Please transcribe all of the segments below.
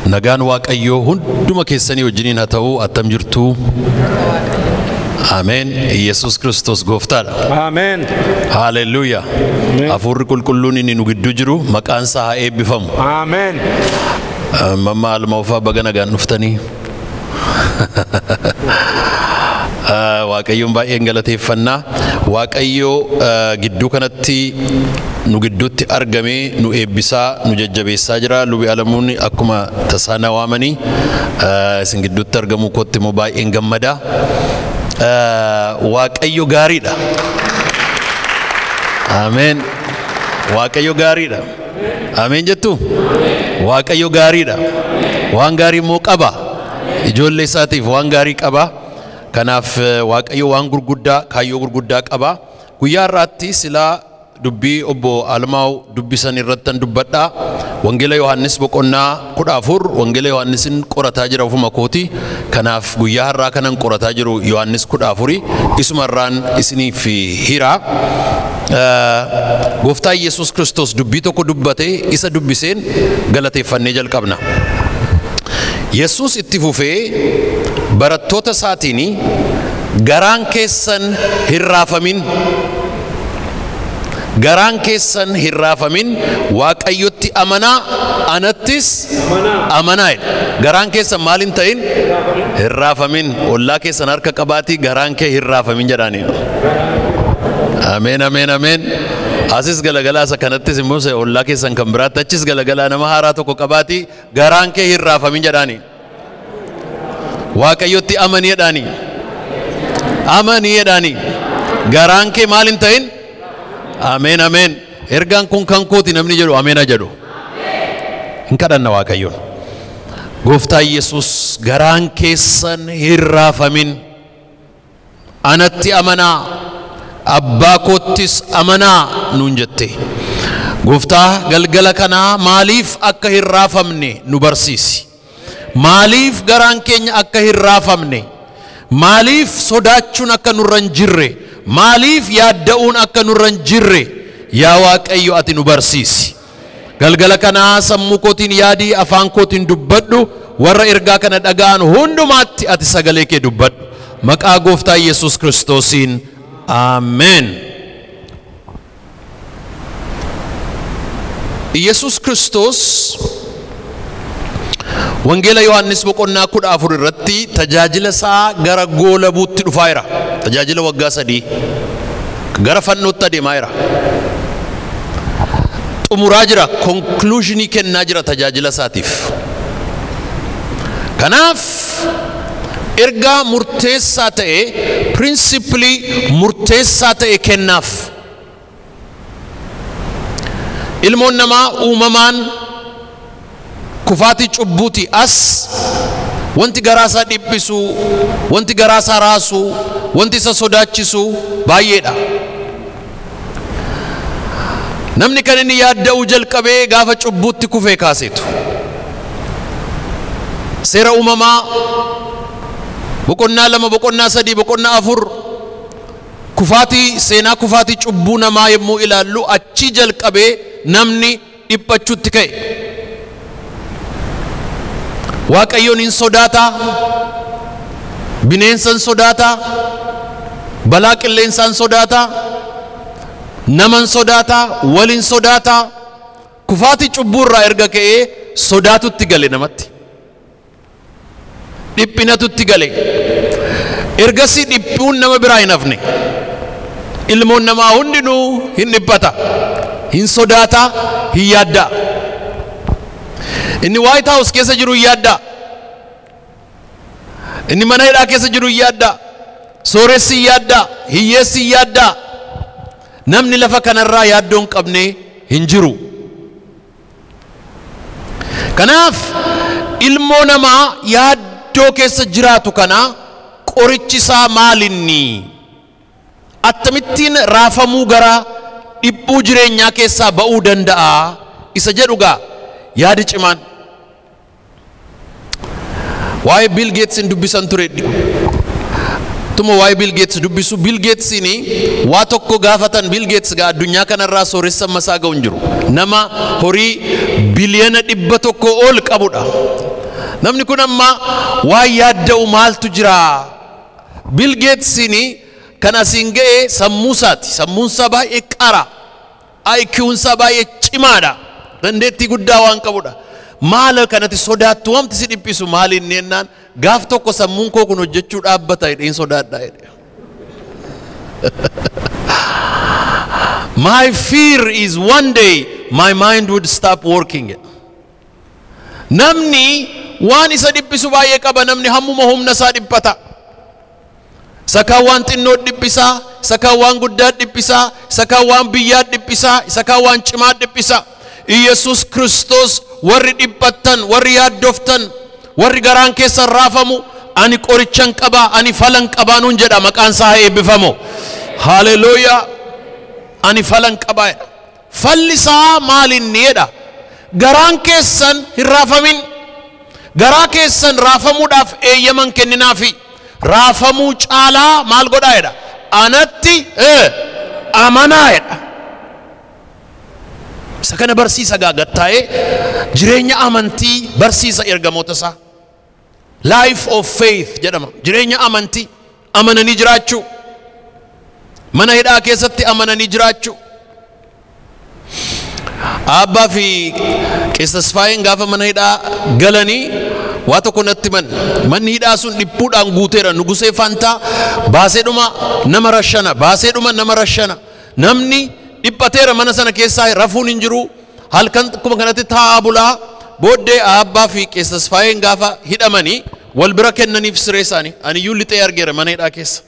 Nagaan Waaqayyoo hunduma keessanii wajjiniin haa ta'u attam jirtu. Amen. Yesus Kristos gooftaadha. Amen. Hallelujah. Hafuurri qulqulluun inni nu gidduu jiru maqaan isaa haa eebbifamu. Amen. Mamma almaafaa baga nagaan dhuftanii. Waaqayyoon baay'een galateeffannaa. Waaqayyoo gidduu kanatti nu gidduutti argamee nu eebbisaa nu jajjabeessaa jira. Lubi alamuun akkuma tasaana waamanii isin gidduutti argamuu kootti immoo baay'een gammada. Waaqayyo gaariidha. Amen. Waaqayyo gaariidha. Amen jettu. Waaqayyo gaariidha. Waan gaarii immoo qaba. Ijoollee isaatiif waan gaarii qaba. Kanaaf Waaqayyo waan gurguddaa kaayyoo gurguddaa qaba. Guyyaa irratti silaa dubbii obbo Almaaw dubbisan irrattan dubbadha. Wangeela Yohaannis boqonnaa 14 Wangeela Yohaannisin qorataa jira ofuma kooti. Kanaaf guyyaa har'aa kanan qorataa jiru Yohaannis 14 isumarraan isiniif hira. Gooftaa Yesus Kristos dubbii tokko dubbate isa dubbiseen galateeffannee jalqabna. Yesus itti fufee barattoota isaatiin garaan keessan hin raafamin. Garaan keessan hin raafamin Waaqayyotti amanaa anattis amanaa. Garaan keessan maal hin ta'in hin raafamin. Ollaa keessan harka qabaatii garaan kee hin raafamin jedhaanii. Amen amen amen. Asis galagalaa isa kanattis immoo ollaa keessan kan biraatti achis galagalaa nama haaraa tokko qabaatii garaan kee hin raafamin jedhaanii. Waaqayyotti amanii jedhaanii. Amanii jedhaanii. Garaan kee maal hin ta'in. Amen amen. Ergaan kun kan kooti namni jedhu ameena jedhu. Hin kadhanna Waaqayyoon. Gooftaa Yesus garaan keessan hin raafamin. Anatti amanaa. Abbaa koottis amanaa nuun jette. Gooftaa galgala kanaa maaliif akka hin raafamne nu barsiisi. Maaliif garaan keenya akka hin raafamne. Maaliif sodaachuun akka nurra hin jirre. Maaliif yaadda'uun akka nurra hin jirre. Yaa Waaqayyo ati nu barsiisi. Galgala kanaa sammuu kootiin yaadii afaan kootiin dubbadhu. Warra ergaa kana dhaga'an hundumaatti ati sagalee kee dubbadhu. Maqaa Gooftaa Yesus Kiristoosiin. Amen. Yesus Kristos Wangeela Yohaannis boqonnaa 14 irratti tajaajila isaa gara goolabuutti dhufaa jira. Tajaajila waggaa 3 gara fannootti adeemaa jira. Xumuraa jira. Conclusionii kennaa jira tajaajila isaatiif. Kanaaf ergaa murteessaa ta'e principally murteessaa ta'e kennaaf. Ilmoon namaa uumamaan kufaatii cubbuuti as wanti garaasaa dhiphisu, wanti garaasaa raasu, wanti isa sodaachisu baay'eedha. Namni kan inni yaadda'uu jalqabee gaafa cubbuutti kufee kaaseetu. Seera uumamaa boqonnaa 2 boqonnaa 3 boqonnaa 4 kufaatii seenaa kufaatii cubbuu namaa yemmuu ilaallu achi jalqabee namni dhiphachuutti ka'e. Waaqayyoon hin sodaata. Bineensan sodaata. Balaa qilleensaan sodaata. Naman sodaata. Walin sodaata. Kufaatii cubbuu irraa erga ka'ee sodaatutti gale namatti. Dhiphinatutti gale. Ergasii dhiphuun nama biraa hin hafne. Ilmoon namaa hundinuu hin dhiphata. Hin sodaata. Hin yaadda. Inni White House keessa jiru hin yaadda. Inni mana hidhaa keessa jiru hin yaadda. Sooressi hin yaadda. Hiyyeessi hin yaadda. Namni lafa kanarraa yaaddoo hin qabne hin jiru. Kanaaf ilmoo namaa yaaddoo keessa jiraatu kana qorichi isaa maalinni? Attamittiin raafamuu gara dhiphuu jireenyaa keessaa ba'uu danda'a? Isa jedhugaa yaadi cimaan. Waa'ee Bill Gates hin dubbisan ture. Tuma waa'ee Bill Gates dubbisu. Bill Gates ni waa tokko gaafatan. Bill Gates gaa addunyaa kanarraa sooressa masaa ga'u hin jiru. Nama horii biliyoona 100 ol qabudha. namni kun amma waa yaadda'u maaltu jira Bill Gatesini kan asiin ga'e sammuusaati sammuunsa baay'ee qara IQunsa baay'ee cimaadha dandeettii guddaa waan qabudha maal kanatti sodaattu wamti si dhiphisu maaliin nennaan gaaf tokko sammuun koo kun hojjechuu dhaabbata jedheen sodaadha jedhe My fear is one day my mind would stop working. Namni waan isa dhiphisu baay'ee qaba namni hammuma humna isaa dhiphata. Sakaa waan xinnoo dhiphisa, sakaa waan guddaa dhiphisa, sakaa waan biyyaa dhiphisa, sakaa waan cimaa dhiphisa. Yesus Kristos warri dhiphattan, warri yaaddoftan, warri garaan keessan raafamu ani qorichan qaba, ani falan qaba nuun jedha maqaan isaa eebbifamu. Hallelujah. Ani falan qaba. Fallisaa maalin niidha. Garaan keessan hin raafamin. Garaa keessan raafamuudhaaf eeyyaman kenninaafi. Raafamuu caalaa maal godhaayedha. Anatti amanaayedha. Isa kana barsiisa gaagattaa'ee jireenya amantii barsiisa ergamoota isaa. Life of faith jedhama. Jireenya amantii amananii jiraachuu. Mana hidhaa keessatti amananii jiraachuu. Abbaa fi qeessasfaayeen gaafa mana hidhaa galanii waa tokko natti manni hidhaa sun dhiphuudhaan guuteera nugusee fantaa baaseedhuma nama rashana namni dhiphateera mana sana keessaa rafuun hin jiru halkan akkuma kanatti taa'aa bulaa booddee abbaa fi qeessasfaayeen gaafa hidhamanii wal bira kennaniif siree isaanii aniyyuu lixee argeera mana hidhaa keessa.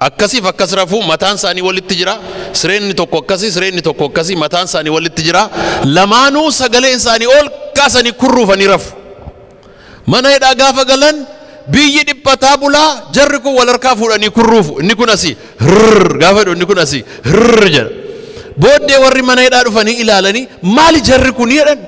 Akkasiif akkas rafuu mataan isaanii walitti jira sireenni tokko akkasii mataan isaanii walitti jira lamaanuu sagaleen isaanii ol kaasanii kurruufanii rafu mana hidhaa gaafa galan biyyi dhiphataa bulaa jarri kun wal harkaa fuudhanii kurruufu inni kun asii gaafa jedhu inni kun asii jedha booddee warri mana hidhaa dhufanii ilaalanii maali jarri kun jedhan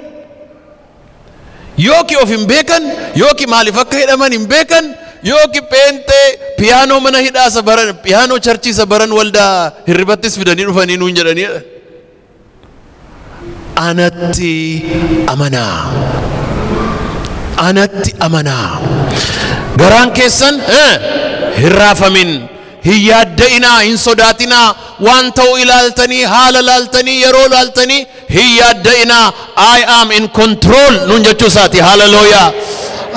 yooki of hin beekan yooki maaliif akka hidhaman hin beekan yooki peente piano mana hidhaa sabaran piano churchi sabaran walda hirribattis fidanii dhufanii nuun jedhanii anatti amanaa garaan keessan hin raafamin hin yaadda'inaa hin sodaatinaa waan ta'u ilaaltanii haala ilaaltanii yeroo ilaaltanii hin yaadda'inaa I am in control nuun jechuu isaati hallelujah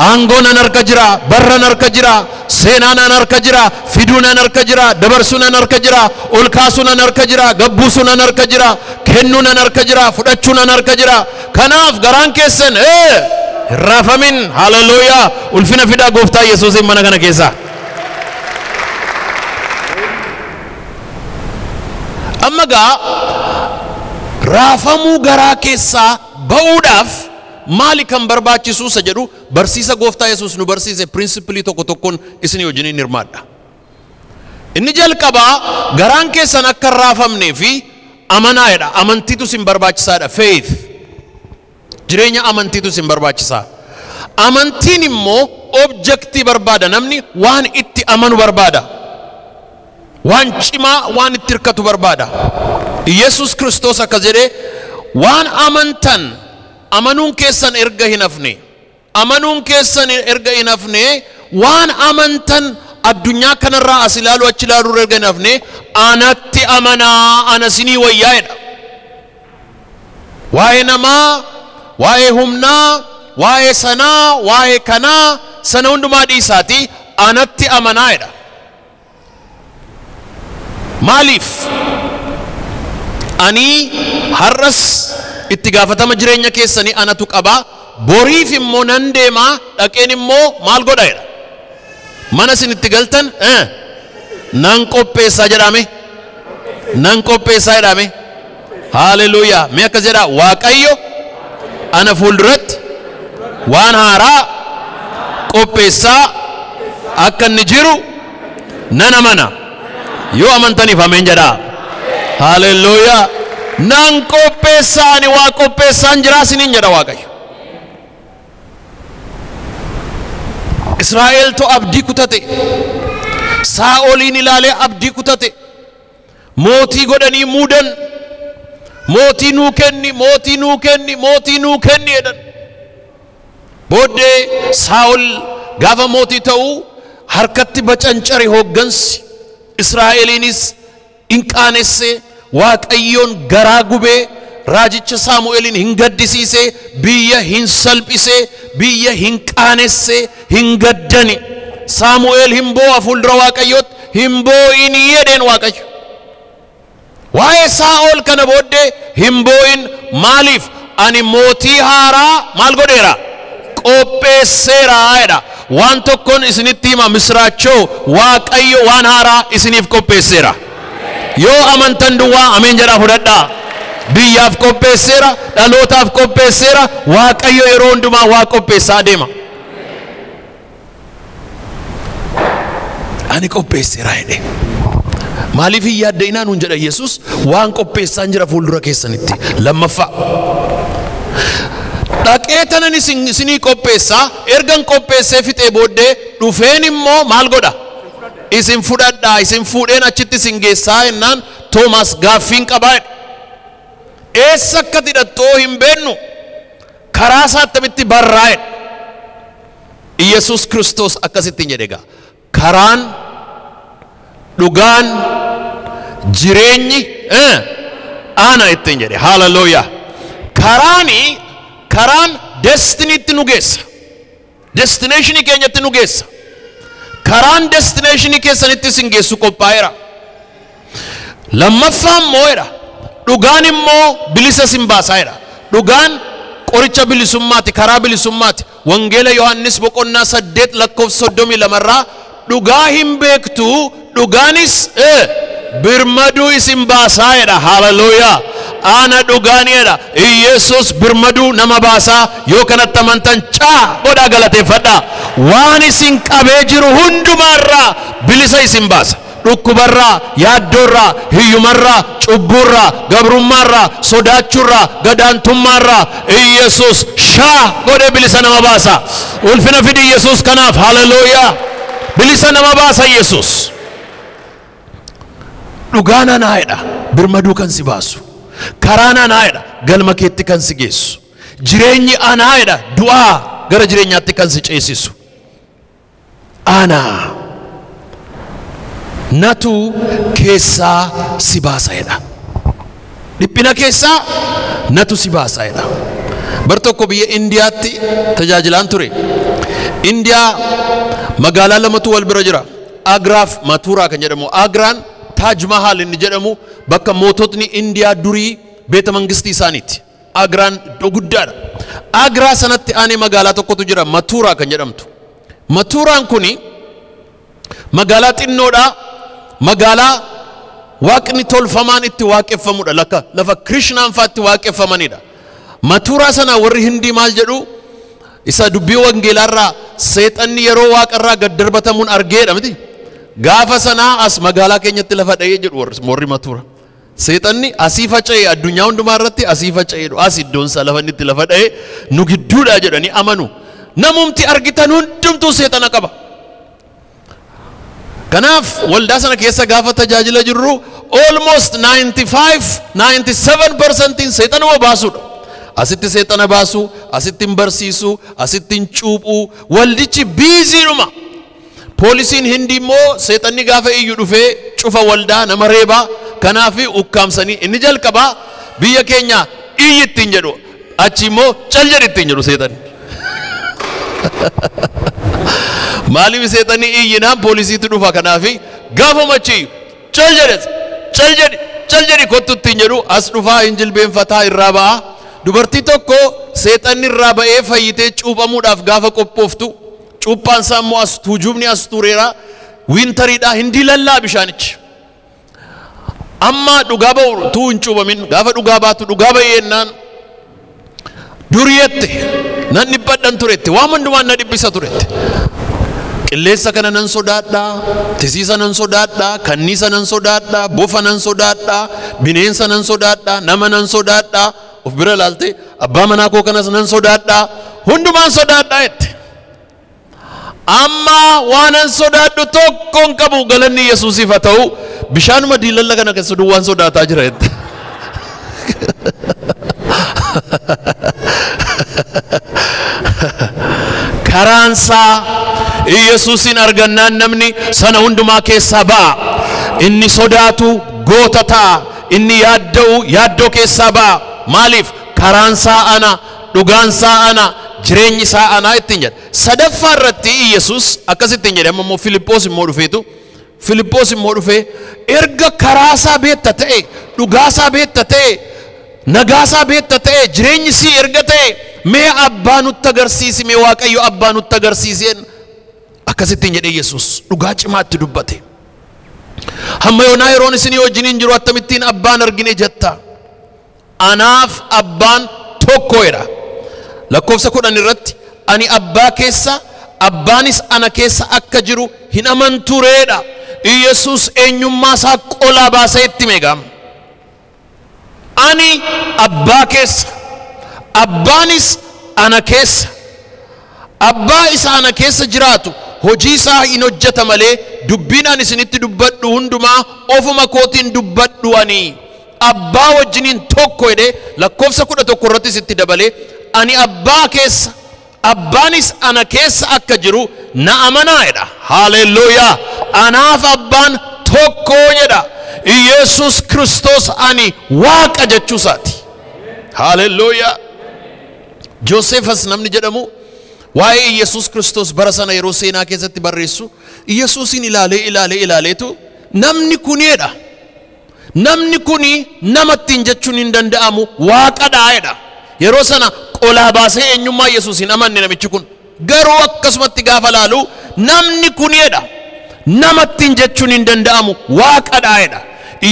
aangoon an harka jira barran harka jira seenaan an harka jira fiduun an harka jira dabarsuun an harka jira ol kaasuun an harka jira gabbuusuun an harka jira kennuun an harka jira fudhachuun an harka jira kanaaf garaan keessan hin raafamin hallelujah ulfina fidaa gooftaa yesuusiin mana kana keessa amma gaa raafamuu garaa keessaa ba'uudhaaf maali kan barbaachisu sa jedhu barsiisa gooftaa yesuus nu barsiise principally tokko tokkoon isin wajjin hirmaadha inni jalqabaa garaan keessan akka raafamnee fi amanaadha amantiitu sin barbaachisaadha faith jireenya amantiitu sin barbaachisaa amantiin immoo objectii barbaada namni waan itti amanu barbaada waan cimaa waan itti hirkatu barbaada Yesuus Kiristoos akka jedhe waan amantan amanuun keessan erga hin hafne waan amantan addunyaa kanarraa as ilaalu achi ilaalu erga hin hafne anatti amanaa ana sinii wayyaa'edha waa'ee namaa waa'ee humnaa waa'ee sanaa waa'ee kanaa sana hundumaa dhiisaati anatti amanaa'edha maaliif ani har'as itti gaafatama jireenya keessanii anatu qaba boriif immoo nan deema dhaqeen immoo maal godhaedha mana isin itti galtan nan qopheessaa jedhame hallelujah mee akkas jedha waaqayyo ana fuulduratti waan haaraa qopheessaa akka inni jiru nan amana yoo amantaniif ameen jedha hallelujah nan qopheessaani waa qopheessaan jira sinin jedha waaqayyo Israa'el to abdii kutate Saa'oliin ilaalee abdii kutate mootii godhanii muudan mootii nuu kenni jedhan booddee Saa'ol gaafa mootii ta'uu harkatti bacancare hooggansi Israa'eliinis inqaanesse Waaqayyoon garaa gubee raajicha Saamu'eelin hin gaddisiise biyya hin salphise biyya hin qaanesse hin gaddani Saamu'eel hin boo'a fuuldura Waaqayyootti hin boo'in jedheen Waaqayyo waa'ee Saa'ol kana booddee hin boo'in maaliif ani mootii haaraa maal godheera qopheesseera jedha waan tokkoon isinitti hima misraachoo Waaqayyo waan haaraa isiniif qopheesseera yoo amantan duwwaa ameen jedhaa fudhadhaa biyyaaf qopheesseera dhalootaaf qopheesseera Waaqayyo yeroo hundumaa waa qopheessaa deema ani qopheesseera jedhe maaliif hin yaadda'inaa nuun jedha Yesuus waan qopheessaan jira fuuldura keessanitti lammaffaa dhaqee tanan isinii qopheessaa ergan qopheessee fixee booddee dhufeen immoo maal godha isin fudhadhaa isin fuudheen achitti isin geessaa jennaan Toomaas gaaffiin qabaa eessa akka hidhattoo hin beennu karaa isaa attamitti barraa'e Yesuus Kiristoos akkasitti jedhe egaa karaan dhugaan jireenyi ana ittiin jedhe hallelujah karaan destiniitti nu geessa destinationii keenyatti nu geessa karaan destinationii keessanitti isin geessu qophaa'eera lammaffaan moo'eedha dhugaan immoo bilisa sin baasaa'eedha dhugaan qoricha bilisummaati karaa bilisummaati wangeela Yohaannis boqonnaa 8 lakkoofsa 32 irraa dhugaa hin beektu dhugaanis birmaduu isin baasaa'eedha hallelujah ana dhugaaniidha Yesuus birmaduu nama baasaa yoo kanatti amantan caa godhaa galateeffadhaa waan isin qabee jiru hundumaarraa bilisa isin baasa dhukkubarraa yaaddoorraa hiyyumarraa cubburraa gabrummaarraa sodaachuurraa gadaantummaarraa Yesuus shaa godhee bilisa nama baasa ulfina fidi Yesuus kanaaf hallelujah bilisa nama baasa Yesuus dhugaan anaa'edha birmaduu kan si baasu karaan anaa'edha galma keetti kan si geessu jireenyi anaa'edha du'aa gara jireenyaatti kan si ceesisu ana natu keessaa si baasaa'edha dhiphina keessaa natu si baasaa'edha bar tokko biyya Indiyaatti tajaajilaan ture Indiyaa magaalaa lamatu wal bira jira Agraaf Maturaa kan jedhamu Agraan Taj Mahal inni jedhamu bakka moototni Indiyaa durii beeta mangistii isaaniiti Agraan iddoo guddaadha Agraa sanatti aanee magaalaa tokkotu jira Maturaa kan jedhamtu Maturaan kuni magaalaa xinnoodha magaalaa waaqni tolfamaan itti waaqeffamudha lafa Krishnaan faatti waaqeffamanidha Maturaa sana warri Hindii maal jedhu isa dubbii wangeelaarraa seexanni yeroo waaqarraa gad darbatamuun argeedha miti gaafa sanaa as magaalaa keenyatti lafa dha'ee jedhu warri Maturaa seexanni asii faca'ee addunyaa hundumaa irratti asii faca'eedhu as iddoonsa lafa inni itti lafa dha'ee nu gidduudha jedhanii amanu namumti argitan hundumtuu seexana qaba kanaaf waldaa sana keessa gaafa tajaajila jirru almost 97% seexanuma baasuudha asitti seexana baasu asittiin barsiisu asittiin cuuphuu waldichi biiziidhuma poolisiin Hindii immoo seexanni gaafa iyyuu dhufee cufa waldaa nama reebaa kanaafi ukkaamsanii inni jalqabaa biyya keenya iyyi ittiin jedhu achi immoo cal jedhi ittiin jedhu seexanni maaliif seexanni iyyinaan poolisiitu dhufa kanaafi gaafa machi cal jedhi kottu ittiin jedhu as dhufaa hin jilbeenfataa irraa ba'a dubartii tokko seexanni irraa ba'ee fayyitee cuuphamuudhaaf gaafa qophooftu cuuphaan isaa immoo as tuujubni as tureera wiintariidha hindi lallaa bishaanichi amma dhugaa ba'u tuu hin cuuphamin gaafa dhugaa baatu dhugaa ba'eennaan duriyette nan dhibbadhan turetti waan hundumaan na dhibbisa turetti qilleessa kana nan sodaadha tisiisa nan sodaadha kanniisa nan sodaadha bofa nan sodaadha bineensa nan sodaadha nama nan sodaadha of bira laalte abbaa manaa koo kanas nan sodaadha hundumaan sodaadha jette amma waanan sodaadhu tokkoon qabu galanni Yesuusiif haa ta'u bishaanuma diilalla kana keessa duwwaan sodaataa jira jette karaansa Yesuusin argannaan namni sana hundumaa keessaa ba'a. Inni sodaatu goota ta'a. Inni yaaddoo keessaa ba'a. Maaliif? Karaansaa ana, dhugaansaa ana, jireenyi isaa ana ittiin jedha. Sadaffaa irratti Yesuus akkasittiin jedhe. Amma immoo Filiphos immoo dhufee erga karaasaa beekta ta'e, dhugaasaa beekta ta'e, nagaasaa beekta ta'e, jireenyi sii erga ta'e, mee abbaa nutti agarsiisi, mee Waaqayyo abbaa nutti agarsiiseen akkasittiin jedhe Yesuus dhugaa cimaatti dubbate. Hamma yoonaa yeroon isinii wajjiniin jiru akkamittiin abbaan argine jetta? Anaaf abbaan tokkodha. Lakkoofsa 10 irratti ani abbaa keessa abbaanis ana keessa akka jiru hin amantureedha. Yesuus eenyummaa isaa qolaa baasee itti meeqam. Ani abbaa keessa abbaanis ana keessa. Abbaa isa ana keessa jiraatu hojii isaa hin hojjeta malee dubbiin ani isinitti dubbadhu hundumaa ofuma kootiin dubbadhu ani. Abbaa wajjiniin tokko jedhe lakkoofsa 11 irratti sitti dabalee ani abbaa keessa abbaanis ana keessa akka jiru na amanaa jedha. Haleluuyaa. Anaaf abbaan tokko jedha. Yesus Kristos ani waaqa jechuusaati. Haleluuyaa. Joosefas namni jedhamu waa'ee Yesus Kristos bara sana yeroo seenaa keessatti barreessu Yesuusin ilaaleetu namni kunidha. Namni kuni namatti hin jechuun hin danda'amu waaqadha jedha. Yeroo sana qolaa baasee eenyummaa Yesuusin amanne namichi kun. Garuu akkasumatti gaafa laalu namni kunidha. Namatti hin jechuun hin danda'amu waaqadha jedha.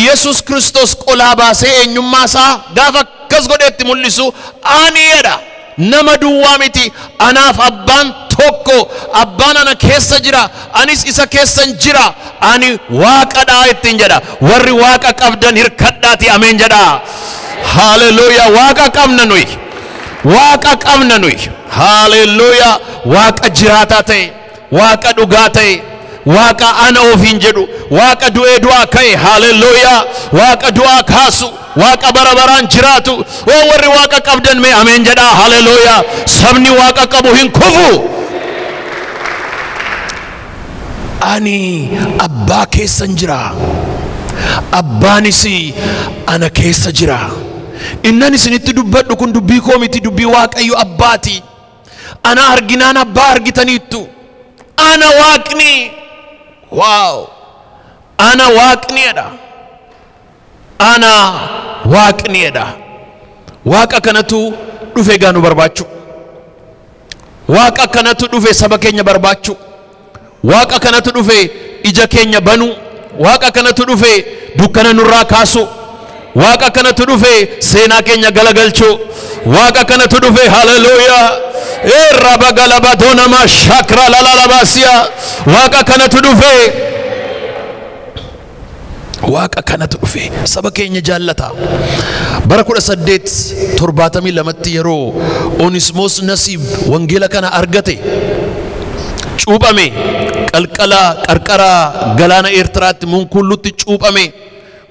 Yesus Kristos qolaa baasee eenyummaa isaa gaafa akkas godheetti mul'isu ani jedha. Nama duwwaa miti. Anaaf abbaan tokko. Abbaan ana keessa jira. Anis isa keessan jira. Ani waaqadha ittiin jedha. Warri waaqa qabdan hirkadhaati ameen jedha. Haleluuyaa. Waaqa qabna nuyi. Waaqa qabna nuyi. Haleluuyaa. Waaqa jiraataa ta'e, waaqa dhugaa ta'e, waaqa ana ofiin jedhu, waaqa du'ee du'aa ka'e. Haleluuyaa. Waaqa du'aa kaasu, waaqa bara baraan jiraatu. Oo warri waaqa qabdan mee ameen jedha. Haleluuyaa. Sabni waaqa qabu hin kufu. Ani abbaa keessan jira. Abbaanis ana keessa jira. Innan isinitti dubbadhu kun dubbii koo miti, dubbii Waaqayyo abbaati. Ana arginaan abbaa argitaniittu. Ana waaqni. Waaw. Ana waaqniidha. Ana waaqniidha. Waaqa kanatu dhufe gaanu barbaachu. Waaqa kanatu dhufe saba keenya barbaachu. Waaqa kanatu dhufe ija keenya banu. Waaqa kanatu dhufe dukkana nurraa kaasu. Waaqa kanatu dhufe seenaa keenya galagalchu. Waaqa kanatu dhufe haleluuyaa. Rabba galabadona ma shakra lalalabasiya. Waaqa kanatu dhufe. Waaqa kanatu dhufe saba keenya jaallata. Bara 1872 yeroo Onismos Nasiib wangeela kana argate cuuphame qarqara galaana Eertiraatti munkullutti cuuphame.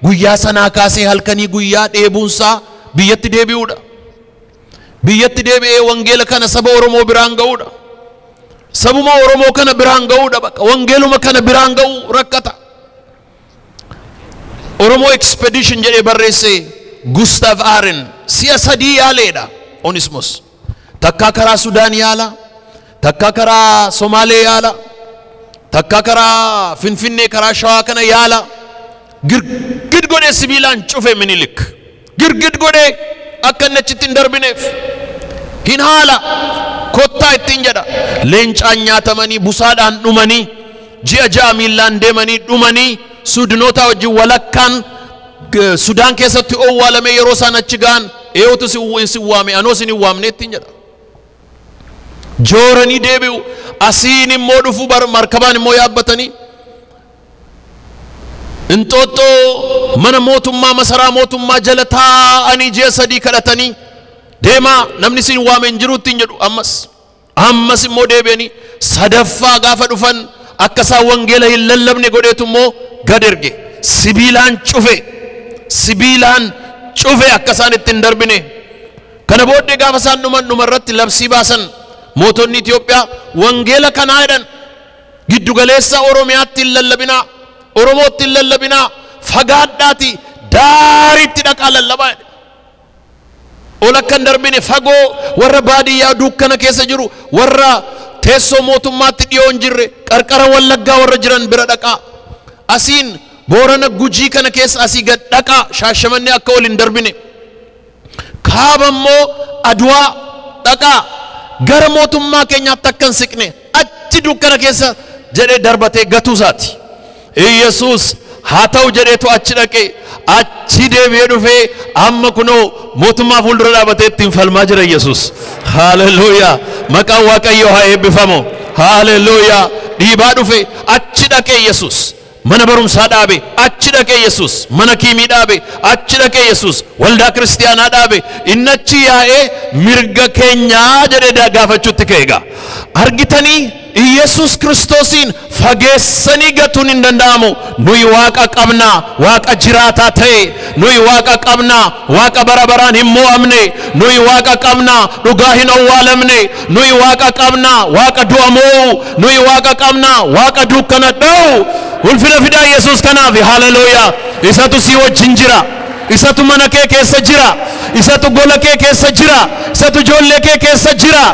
Guyyaa sanaa kaasee halkanii guyyaa dheebuunsaa biyyatti deebi'uudha. Biyyatti deebi'ee wangeela kana saba Oromoo biraan ga'uudha. Sabuma Oromoo kana biraan ga'uudha. Bakka wangeeluma kana biraan ga'u rakkata. Oromoo expedition jedhee barreesse Gustav Aren si'a sadii yaaleedha Onismos. Takkaa karaa Sudaan yaala, takkaa karaa Somaalee yaala, takkaa karaa Finfinnee karaa Shawaa kana yaala. Girgid godhee sibiilaan cufe Minilik. Girgid godhee akka inni achitti hin darbineef hin haala kottaa ittiin jedha. Leencaan nyaatamanii busaadhaan dhumanii ji'a ja'a miillaan deemanii dhumanii Suudinoota wajjin walakkaan Sudaan keessatti owwaalame yeroo isaan achi ga'an eeyotu si waame anoo isin hin waamne ittiin jedha. Jooranii deebi'u asiin immoo dhufu markabaan immoo yaabbatanii Inxooxxoo mana mootummaa masaraa mootummaa jala taa'anii ji'a sadii kadhatanii deemaa namni isin waame hin jiru ittiin jedhu. Ammas immoo deebi'anii sadaffaa gaafa dhufan akka isaan wangeela hin lallabne godheetu immoo gad erge. Sibiilaan cufe akka isaan ittiin darbine. Kana booddee gaafa isaan dhuman dhumarratti labsii baasan mootonni Itoophiyaa wangeela kanaa jedhan giddugaleessa Oromiyaatti hin lallabinaa, Oromootti hin lallabinaa, fagaadhaati daariitti dhaqaa lallabaa jedhe. Ol akka hin darbine fagoo warra baadiyyaa dukkana keessa jiru, warra teessoo mootummaatti dhiyoo hin jirre, qarqara Wallaggaa warra jiran bira dhaqaa. Asiin Boorana Gujii kana keessa asii gad dhaqaa, Shaashamannee akka ol hin darbine. Kaaba immoo Aduwaa dhaqaa, gara mootummaa keenyaatti akka hin siqne achi dukkana keessa jedhee darbatee gatuu isaati. Yesuus haa ta'u jedheetu achi dhaqee achi deebi'ee dhufee amma kunoo mootummaa fuuldura dhaabatee ittiin falmaa jira Yesuus. Haaleluyyaa, maqaan Waaqayyoo haa eebbifamu. Haaleluyyaa, dhiibaa dhufee achi dhaqee Yesuus mana barumsaa dhaabe, achi dhaqee Yesuus mana kiimii dhaabe, achi dhaqee Yesuus waldaa kiristiyaanaa dhaabe. Inni achi yaa'ee mirga keenyaa jedhee gaafachuutti ka'eega. Argitanii Yesuus Kiristoosiin fageessanii gatuun hin danda'amu. Nuyi Waaqa qabnaa, Waaqa jiraataa ta'e. Nuyi Waaqa qabnaa, Waaqa bara baraan hin mo'amne. Nuyi Waaqa qabnaa, dhugaa hin awwaalamne. Nuyi Waaqa qabnaa, Waaqa du'a mo'u. Nuyi Waaqa qabnaa, Waaqa dukkana dha'u. Ulfina fidaa Yesuus kanaaf. Haaleluyyaa. Isatu si wajjin jira. Isatu mana kee keessa jira. Isatu gola kee keessa jira. Isatu ijoollee kee keessa jira.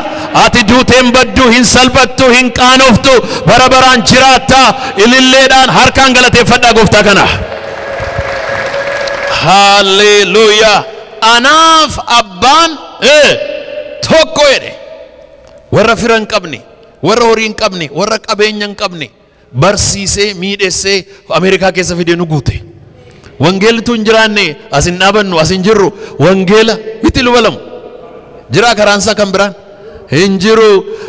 Ati duuteen baddu, hin salphattu, hin qaanoftu, bara baraan jiraatta. Ililleedhaan harkaan galateeffadhaa gooftaa kana. Haaleluyyaa. Anaaf abbaan tokko jedhe. Warra fira hin qabne, warra horii hin qabne, warra qabeenya hin qabne barsiisee miidhessee Ameerikaa keessa fidee nu guute. Wangeelli tun jiraanne asin dhaabannu asin jirru wangeela miti lubalamu. Jira karaansaa kan biraan hin jiru.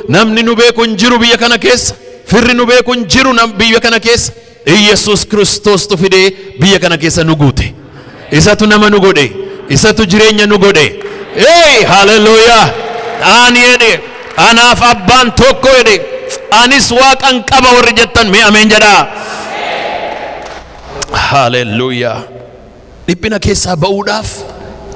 Namni nu beeku hin jiru biyya kana keessa. Firri nu beeku hin jiru biyya kana keessa. Yesuus Kiristoos tu fidee biyya kana keessa nu guute. Isatu nama nu godhe. Isatu jireenya nu godhe. Haaleluyyaa. Ani jedhe anaaf abbaan tokko jedhe. Anis Waaqan qaba warri jettan mee ameen jedhaa. Haaleluyyaa. Dhiphina keessaa ba'uudhaaf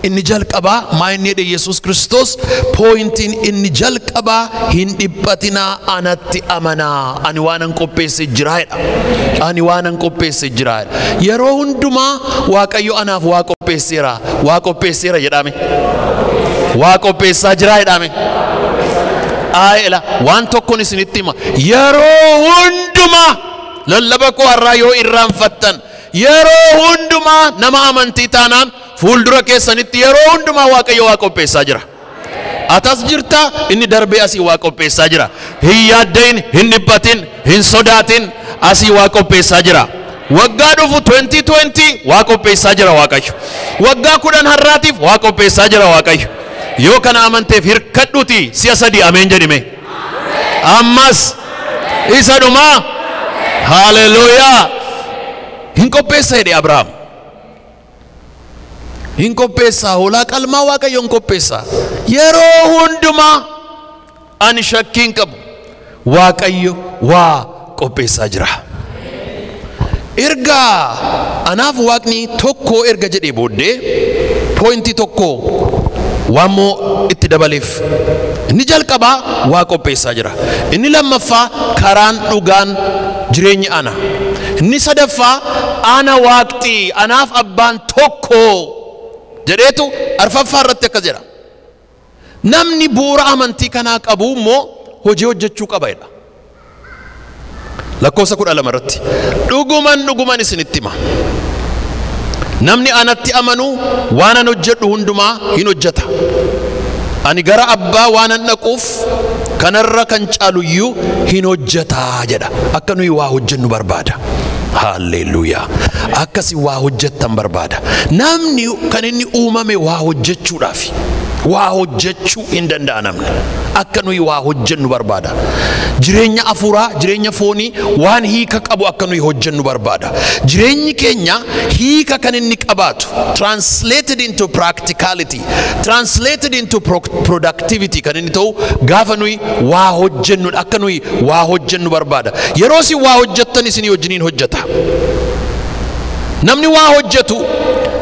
inni jalqabaa maa inni jedhe Yesuus Kiristoos pooyintiin inni jalqabaa hin dhiphatinaa anatti amanaa. Ani waanan qopheesse jira jedha. Ani waanan qopheesse jira jedha. Yeroo hundumaa Waaqayyo anaaf waa qopheesseera. Waa qopheesseera jedhame. Waa qopheessaa jira jedhame. Aayela waan tokkoon isinitti hima. Yeroo hundumaa lallaba koo har'aa yoo irraanfattan, yeroo hundumaa nama amantii taanaan fuuldura keessanitti yeroo hundumaa Waaqayyo waa qopheessaa jira. Atas jirta inni darbee asii waa qopheessaa jira. Hin yaaddain, hin dhiphatin, hin sodaatin, asii waa qopheessaa jira. Waggaa dhufu 2020 waa qopheessaa jira Waaqayyo. Waggaa 10 har'aatiif waa qopheessaa jira Waaqayyo. Yoo kana amanteef hirkadhuuti si'a sadii ameen jedhime. Ammas isa dhumaa. Haaleluyyaa. Hin qopheessa jedhe Abrahaam. Hin qopheessaa hoolaa qalmaa Waaqayyo hin qopheessaa. Yeroo hundumaa ani shakkii hin qabu. Waaqayyo waa qopheessaa jira. Erga anaaf Waaqni tokko erga jedhee booddee pooyintii tokko waan moo itti dabaleef. Inni jalqabaa waa qopheessaa jira. Inni lammaffaa karaan dhugaan jireenyi ana. Inni sadaffaa ana Waaqxii anaaf abbaan tokko jedheetu arfaffaa irratti akkas jedha. Namni bu'uura amantii kanaa qabu immoo hojii hojjechuu qaba jedha. Lakkoofsa 12 irratti dhuguman isinitti hima. Namni anatti amanu waan an hojjedhu hundumaa hin hojjeta. Ani gara abbaa waan an dhaquuf kanarra kan caaluyyuu hin hojjetaa jedha. Akka nuyi waa hojjennu barbaada. Haaleluyyaa. Akkasi waa hojjettan barbaada. Namni kan inni uumame waa hojjechuudhaaf. Waa hojjechuu hin danda'a namni. Akka nuyi waa hojjennu barbaada. Jireenya afuuraa, jireenya foonii waan hiika qabu akka nuyi hojjennu barbaada. Jireenyi keenya hiika kan inni qabaatu. Translated into practicality. Translated into productivity kan inni ta'u gaafa nuyi waa hojjennu akka nuyi waa hojjennu barbaada. Yeroo si waa hojjettan isinii wajjiniin hojjeta. Namni waa hojjetu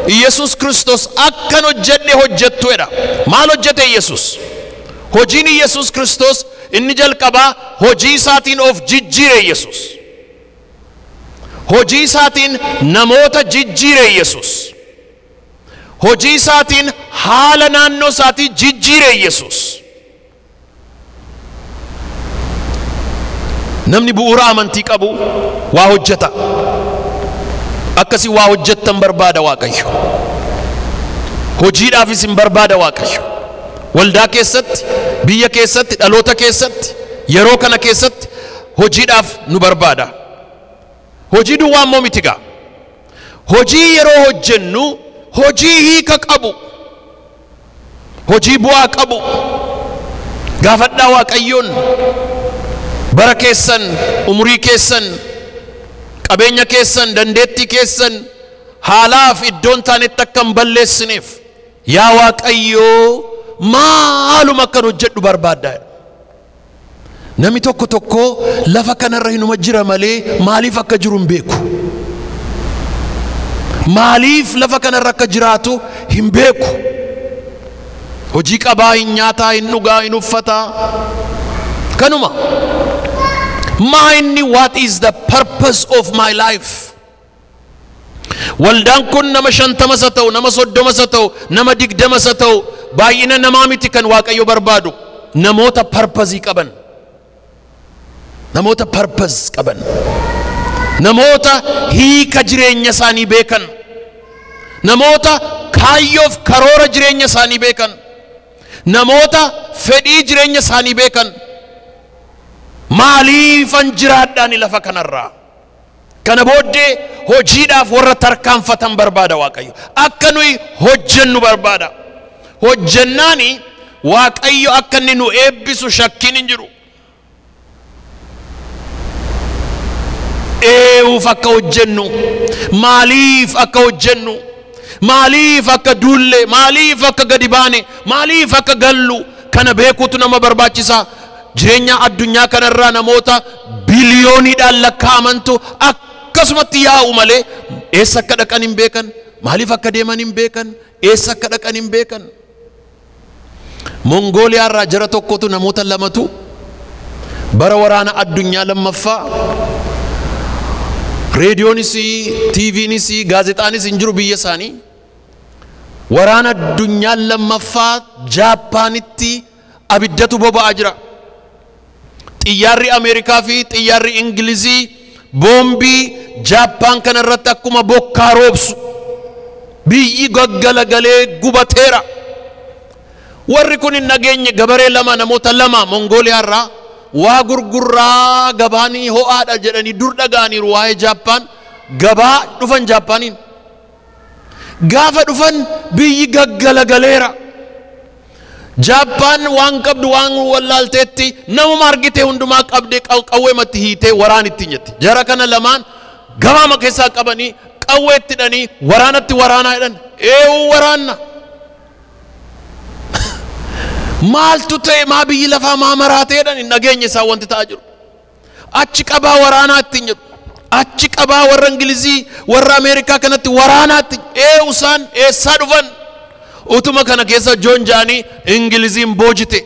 Yesuus Kiristoos akkan hojjedhe hojjettu jedha. Maal hojjete Yesuus? Hojiin Yesuus Kiristoos inni jalqabaa hojii isaatiin of jijjiire Yesus. Hojii isaatiin namoota jijjiire Yesus. Hojii isaatiin haala naannoo isaatii jijjiire Yesus. Namni bu'uura amantii qabu waa hojjeta. Akkasii waa hojjettan barbaada Waaqayyo. Hojiidhaafis hin barbaada Waaqayyo. Waldaa keessatti, biyya keessatti, dhaloota keessatti, yeroo kana keessatti hojiidhaaf nu barbaada. Hojii duwwaa immoo miti gaa. Hojii yeroo hojjennu hojii hiika qabu. Hojii bu'aa qabu. Gaafadhaa Waaqayyoon. Bara keessan, umurii keessan, qabeenya keessan, dandeettii keessan haalaaf iddoon taanetti akka hin balleessineef yaa Waaqayyoo maaluma akkan hojjedhu barbaadda. Namni tokko lafa kanarra hinuma jira malee maaliif akka jiru hin beeku. Maaliif lafa kanarra akka jiraatu hin beeku. Hojii qabaa, hin nyaataa, hin dhugaa, hin uffataa. Kanuma. What is the purpose of my life? Waldaan kun nama 50 sa ta'u, nama 30 sa ta'u, nama 20 sa ta'u, baay'ina namaa miti kan Waaqayyo barbaadu. Namoota purpose qaban. Namoota purpose qaban. Namoota hiika jireenya isaanii beekan. Namoota kaayyoof karoora jireenya isaanii beekan. Namoota fedhii jireenya isaanii beekan. Maaliifan jiraadhaani lafa kanarraa. Kana booddee hojiidhaaf warra tarkaanfatan barbaada Waaqayyo. Akka nuyi hojjennu barbaada. Hojjennaani Waaqayyo akka inni nu eebbisu shakkiin hin jiru. Eewuuf akka hojjennu, maaliif akka hojjennu, maaliif akka duulle, maaliif akka gadi baane, maaliif akka gallu kana beekuutu nama barbaachisa. Jireenya addunyaa kanarraa namoota biliyooniidhaan lakkaa'amantu akkasumatti yaa'u malee eessa akka dhaqan hin beekan, maaliif akka deeman hin beekan, eessa akka dhaqan hin beekan. Mongooliyaarraa jara tokkotu namoota lamatu bara waraana addunyaa lammaffaa reediyoonis, TVnis, gaazexaanis hin jiru biyya isaanii. Waraana addunyaa lammaffaa Jaappaanitti abiddatu boba'aa jira. Xiyyaarri Ameerikaa fi xiyyaarri Ingilizii boombii Jaappaan kanarratti akkuma bokkaa roobsu. Biyyi gaggalagalee gubateera. Warri kun hin nageenye gabaree lama, namoota lama Mongooliyaarraa waa gurgurraa gabaanii ho'aadha jedhanii dur dhagaaniiru waa'ee Jaappaan. Gabaa dhufan Jaappaaniin. Gaafa dhufan biyyi gaggalagaleera. Jaappaan waan qabdu waan wallaalteetti namuma argite hundumaa qabdee qawweematti hiitee waraan ittiin jetti. Jara kana lamaan gabaama keessaa qabanii qawweetti hidhanii waraanatti waraanaa jedhan. Eewu waraanna. Maaltu ta'e maa biyyi lafaa maa maraatee jedhan hin nageenye isaa wanti ta'aa jiru. Achi qabaa waraanaa ittiin jedhu. Achi qabaa warra Ingilizii warra Ameerikaa kanatti waraanaa ittiin. Eewu isaan eessaa dhufan? Utuma kana keessa Joon jaanii Ingiliziin boojite.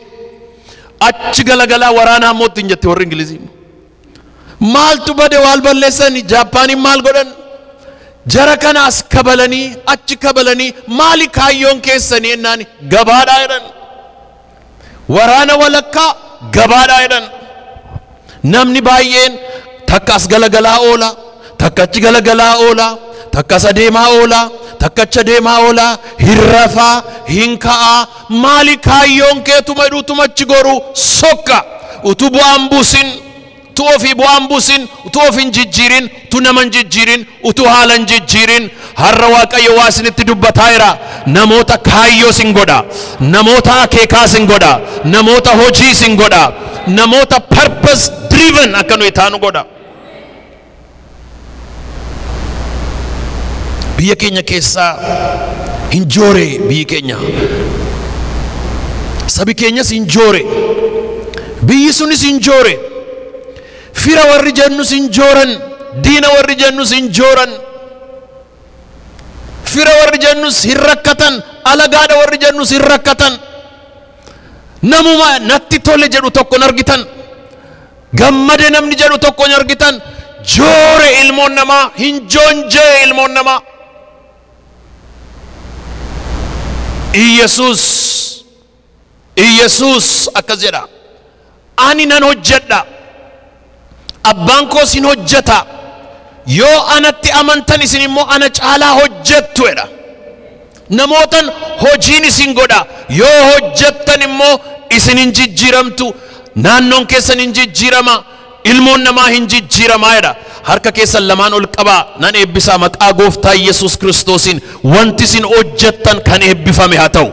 Achi galagalaa waraanaa ammoo ittiin jette warri Ingiliziin. Maaltu bade waal balleessanii Jaappaaniin maal godhan? Jara kana as kabalanii achi kabalanii maali kaayyoon keessanii ennaan gabaadhaa jedhan. Waraana walakkaa gabaadhaa jedhan. Namni baay'een takka as galagalaa oola, takka achi galagalaa oola, takka as adeemaa oola, takka achi adeemaa oola, hirrafaa, hinka'aa, maali kaayyoon keetuma hidhuutuma achi goruu sokka utuu bu'aan buusin, utuu ofii bu'aan buusin, utuu ofin jijjiirin, utuu naman jijjiirin, utuu haalan jijjiirin. Har'a Waaqayyo waa isinitti dubbataa jira. Namoota kaayyoo sin godha, namoota akeekaa sin godha, namoota hojii sin godha, namoota purpose driven akka nuyi taanu godha. Biyya keenya keessaa hin joore biyyi keenya. Sabi keenyas hin joore. Biyyi sunis hin joore. Fira warri jennus hin jooran. Diina warri jennus hin jooran. Fira warri jennus hin rakkatan. Alagaadha warri jennus hin rakkatan. namuma natti tole jedhu tokko argitan gammade namni jedhu tokko argitan joore ilmoon namaa hin joonjee ilmoon namaa Iyesuus akkas jedha ani nan hojjedha abbaan koo sin hojjeta yoo anatti amantan isin immoo ana caalaa hojjettu jedha namootan hojiin isin godha yoo hojjettan immoo isin hin jijjiiramtu naannoon keessan hin jijjiirama ilmoon namaa hin jijjiiramaa jedha harka keessan lamaan ol qabaa nan eebbisaa maqaa gooftaa Yesuus Kiristoosin wanti isin hojjettan kan eebbifame haa ta'u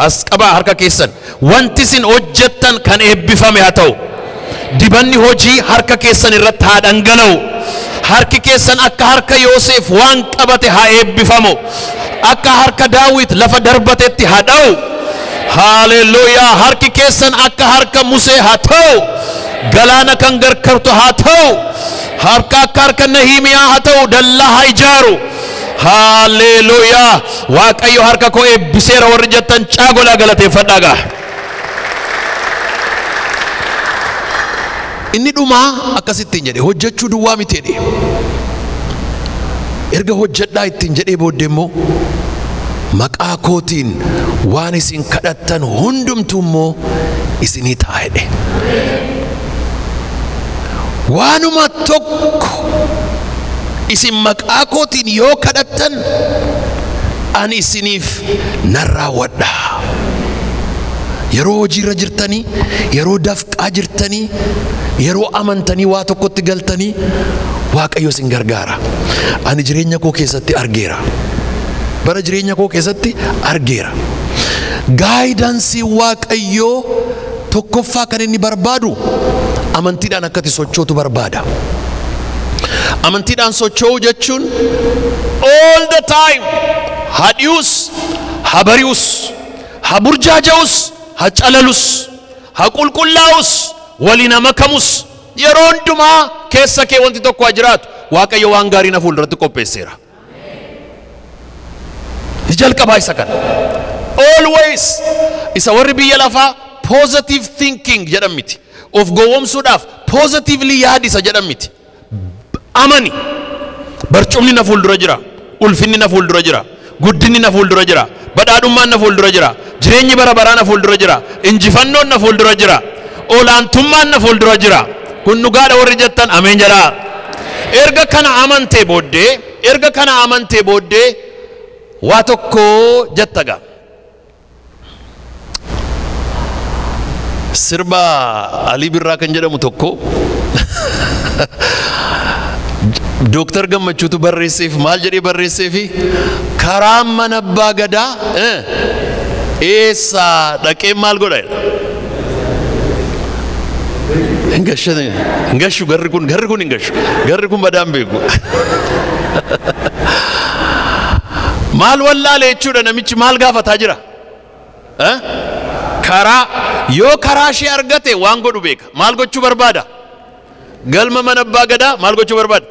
as qabaa harka keessan wanti isin hojjettan kan eebbifame haa ta'u dibanni hojii harka keessan irratti haa dhangala'u harki keessan akka harka Yoosef waan qabate haa eebbifamu akka harka Daawit lafa darbatetti haa dha'u haleluuyaa harki keessan akka harka Musee haa ta'u galaana kan garkartu haa ta'u harka akka harka Nahimiyaa haa ta'u dallaa haa ijaaru haleluuyaa waaqayyo harka koo eebbiseera warri jettan caagolaa galateeffadhaa inni dhumaa akkasittiin jedhe hojjechuu duwwaa miti jedhe erga hojjedhaa ittiin jedhee booddee immoo maqaa kootiin waan isin kadhattan hundumtuu immoo isinii ta'a jedhe waanuma tokko isin maqaa kootiin yoo kadhattan ani isiniif nan raawwadha yeroo hojiirra jirtanii yeroo dafqaa jirtanii yeroo amantanii waa tokkotti galtanii waaqayyo isin gargaara ani jireenya koo keessatti argeera bara jireenya koo keessatti argeera gaayidaansii waaqayyo tokkoffaa kan inni barbaadu amantiidhaan akkati sochootu barbaada amantiidhaan socho'uu jechuun all the time hadhius habarius haburjaaja'us hacalalus haqulqullaa'us waliin makamus yeroo hundumaa keessa kee wanti tokko haa jiraatu waaqayyo waan gaarii na fuulduratti qopheesseera jalqabaa isa kana always isa warri biyya lafaa positive thinking jedhan miti of gowwoomsuudhaaf positively yaadisa jedhan miti amani barcumni na fuuldura jira ulfinni na fuuldura jira guddinni na fuuldura jira badhaadhummaan na fuuldura jira jireenyi bara baraa na fuuldura jira injifannoon na fuuldura jira olaantummaan na fuuldura jira kun dhugaadha warri jettan ameen jedhaa erga kana amantee booddee waa tokko jettaga sirba Alii Birraa kan jedhamu tokko Dooktar Gammachuutu barreesseef maal jedhee barreesseefi karaan mana abbaa gadaa eessa dhaqee maal godha hingashu garri kun hingashu garri kun badaan beeku maal wallaale jechuudha namichi maal gaafataa jira karaa yoo karaa ishee argate waan godhu beeka maal gochuu barbaada galma mana abbaa gadaa maal gochuu barbaada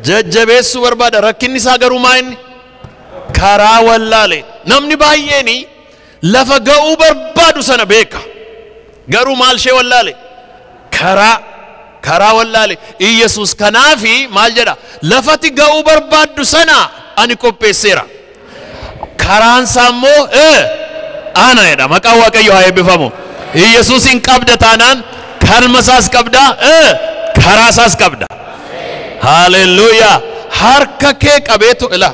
jajjabeessuu barbaada rakkinni isaa garuu maa inni karaa wallaale namni baay'een lafa ga'uu barbaadu sana beeka garuu maal ishee wallaale karaa wallaale Iyesuus kanaafi maal jedha lafati ga'uu barbaaddu sana ani qopheesseera karaan saammoo ana jedha maqaa waaqayyo haa eebbifamu Iyesuusin qabda taanaan kalma isaas qabda karaa isaas qabda haleluuyaa harka kee qabeetu ila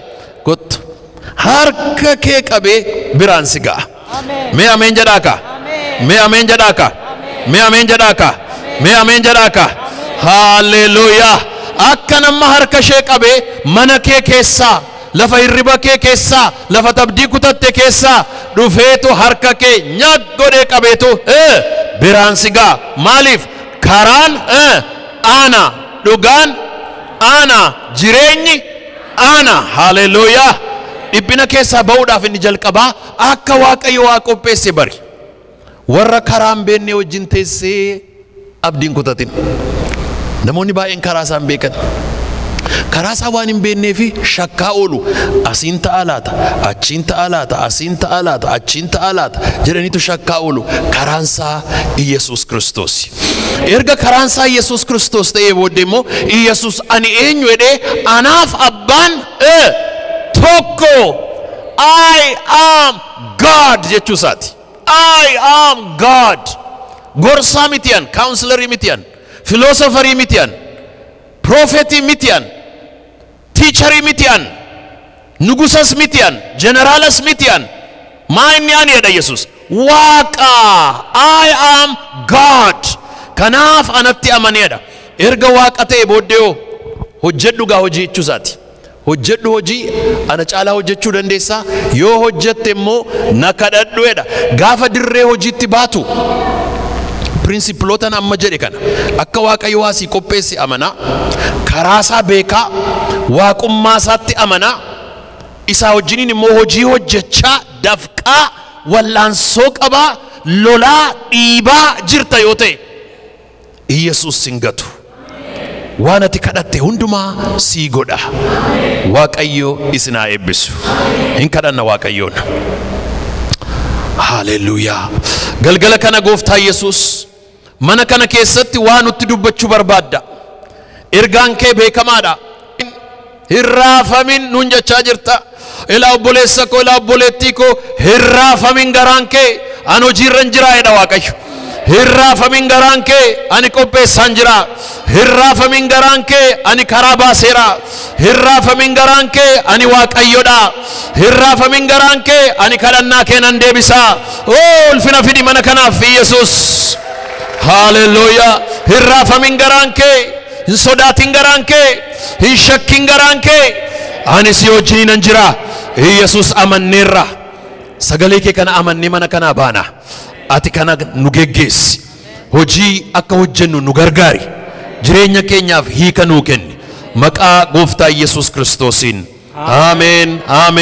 kottu harka kee qabee biraan si ga'a mee ameen jedhaa ka mee ameen jedhaa ka mee ameen jedhaa ka mee ameen jedhaa ka haleluuyaa akka nama harka ishee qabee mana kee keessaa lafa hirriba kee keessaa lafa tabdii kutatte keessaa dhufeetu harka kee nyaak godhee qabeetu biraan si ga'a maaliif karaan ana dhugaan ana jireenyi ana haleluuyaa dhibbina keessaa ba'uudhaaf inni jalqabaa akka waaqayyo waa qopheesse bari warra karaan beenne wajjin teessee abdiin kutatin namoonni baay'een karaa isaan beekan Karaasaa waan hin beeknee fi shakkaa oolu. Asiin ta'a laata, achiin ta'a laata, asiin ta'a laata, achiin ta'a laata jedhaniitu shakkaa oolu. Karaansaa Iyesuus Kiristoos. Erga karaansaa Iyesuus Kiristoos ta'ee booddee immoo Iyesuus ani eenyu jedhee anaaf abbaan tokko. I am God jechuusaati. I am God. Gorsaa mitiyan, counselor mitiyan, philosopher mitiyan, prophet mitiyan, teacher mitiyan, nugusas mitiyan, generalas mitiyan. Maanni ani jedha Yesus. Waaqa. I am God. Kanaaf anatti amaneedha. Erga waaqa ta'e booddee hojjedhu gaa hojii jechuusaati. Hojjedhu hojii ana caalaa hojjechuu dandeessaa. Yoo hojjette immoo na kadhadhuedha. Gaafa dirree hojiitti baatu prinsipiloota amma jedhe kana akka waaqayyo waasii qopheessi amanaa, karaasaa beekaa, waaqummaa isaatti amanaa, isaa wajjiniin immoo hojii hojjechaa dafqaa wallaansoo qabaa lolaa dhiibaa jirta yoo ta'e Iyesuus sin gatu. Waan ati kadhatte hundumaa sii godha. Waaqayyo isin haa eebbisu. Hin kadhanna waaqayyoon. Haleluuyaa. Galgala kana gooftaa Yesuus mana kana keessatti waan nutti dubbachuu barbaadda. Ergaan kee beekamaadha. Hin raafamin nuun jechaa jirta. Ilaa obboleessa koo, ilaa obboleettii koo hin raafamin garaan kee an hojiirra hin jiraa jedha Waaqayyo. Hin raafamin garaan kee ani qopheessaan jira. Hin raafamin garaan kee ani karaa baaseera. Hin raafamin garaan kee ani Waaqayyodha. Hin raafamin garaan kee ani kadhannaa kee nan deebisa. Ulfina fidi mana kanaaf Yesuus. Haleluuyaa. Hin raafamin garaan kee, hin sodaatin garaan kee, hin shakkin garaan kee ani si wajjin nan jira. Yesuus amanneerra. Sagalee kee kana amannee mana kanaa baana. Ati kana nu geggeessi. Hojii akka hojjennu nu gargaari. Jireenya keenyaaf hiika nuu kenni. Maqaa gooftaa Yesuus Kiristoosiin. Ameen. Ameen.